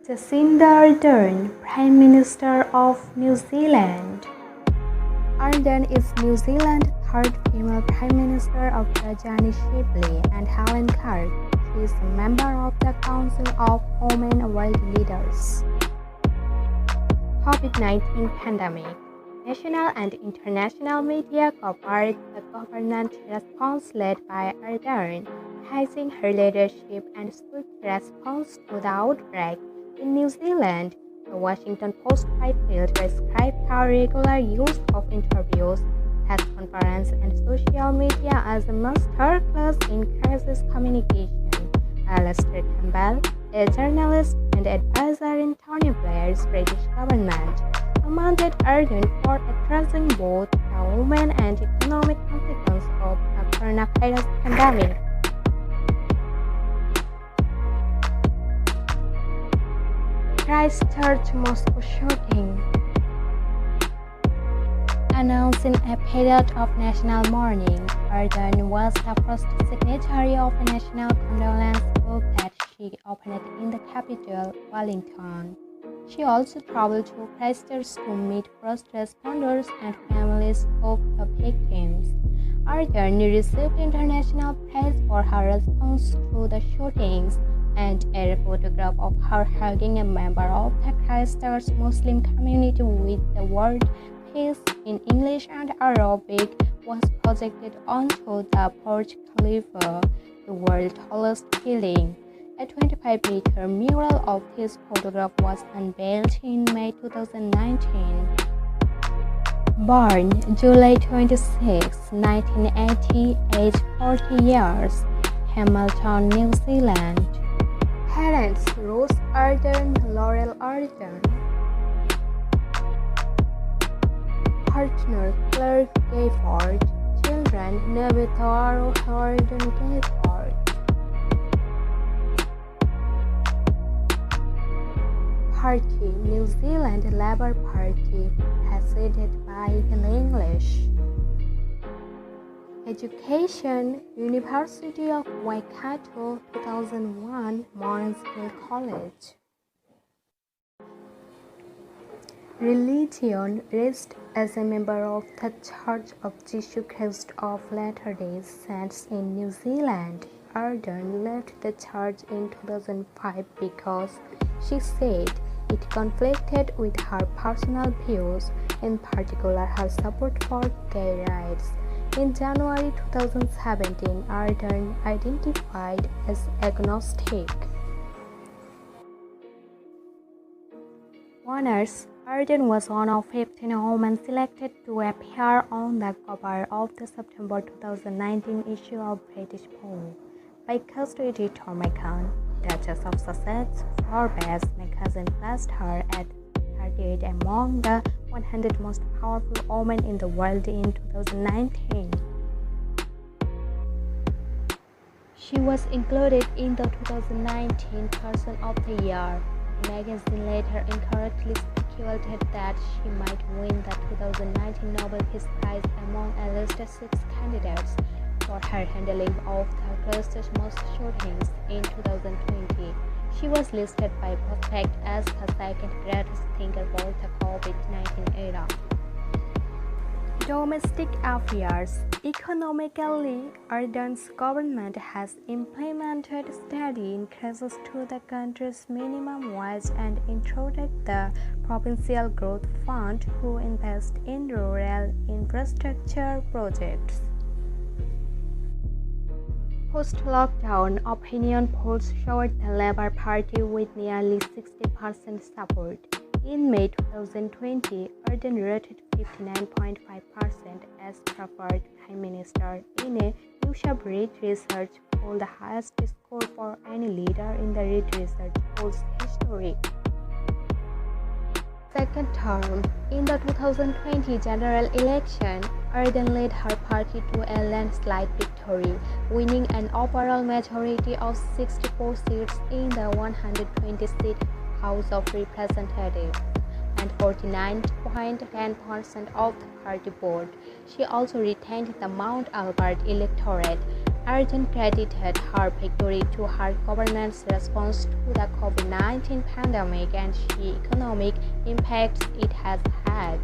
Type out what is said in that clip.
Jacinda Ardern, Prime Minister of New Zealand. Ardern is New Zealand's third female Prime Minister after Shipley and Helen. She is a member of the Council of Women World Leaders. COVID-19 pandemic. National and international media covered the government response led by Ardern, praising her leadership and swift response to the outbreak. In New Zealand, the Washington Post titled described her regular use of interviews, press conferences, and social media as a masterclass in crisis communication. Alastair Campbell, a journalist and advisor in Tony Blair's British government, commended Ardern for addressing both the women and economic consequences of the coronavirus pandemic. Christchurch Moscow shooting. Announcing a period of national mourning, Ardern was the first signatory of a national condolence book that she opened in the capital, Wellington. She also traveled to Christchurch to meet first responders and families of the victims. Ardern received international praise for her response to the shootings, and a photograph of her hugging a member of the Christchurch Muslim community with the word "peace" in English and Arabic was projected onto the Burj Khalifa, the world's tallest building. A 25-meter mural of his photograph was unveiled in May 2019. Born July 26, 1980, age 40 years, Hamilton, New Zealand. Parents Rose Ardern, Laurel Ardern. Partner Claire Gayford. Children Nevitaro Ardern Gayford. Party New Zealand Labour Party, presided by Helen English. Education University of Waikato 2001 Morningsville College. Religion raised as a member of the Church of Jesus Christ of Latter-day Saints in New Zealand. Ardern left the church in 2005 because she said it conflicted with her personal views, in particular her support for gay rights. In January 2017, Ardern identified as agnostic. Winners. Ardern was one of 15 women selected to appear on the cover of the September 2019 issue of British Vogue by Coast editor Macon. Duchess of Sussex. Forbes magazine placed her at 38 among the 100 most powerful women in the world in 2019. She was included in the 2019 Person of the Year. The magazine later incorrectly speculated that she might win the 2019 Nobel Peace Prize among a list of 6 candidates for her handling of the Christchurch mosque shootings in 2020. She was listed by Prospect as the second greatest thinker for the COVID-19 era. Domestic affairs. Economically, Ardern's government has implemented steady increases to the country's minimum wage and introduced the Provincial Growth Fund to invest in rural infrastructure projects. Post-lockdown opinion polls showed the Labour Party with nearly 60% support. In May 2020, Ardern rated 59.5% as preferred Prime Minister in a Newshub Reid research poll, the highest score for any leader in the Reid research poll's history. Second term. In the 2020 general election, Ardern led her party to a landslide victory, winning an overall majority of 64 seats in the 120-seat House of Representatives and 49.10% of the party board. She also retained the Mount Albert electorate, Ardern credited her victory to her government's response to the COVID-19 pandemic and the economic impacts it has had.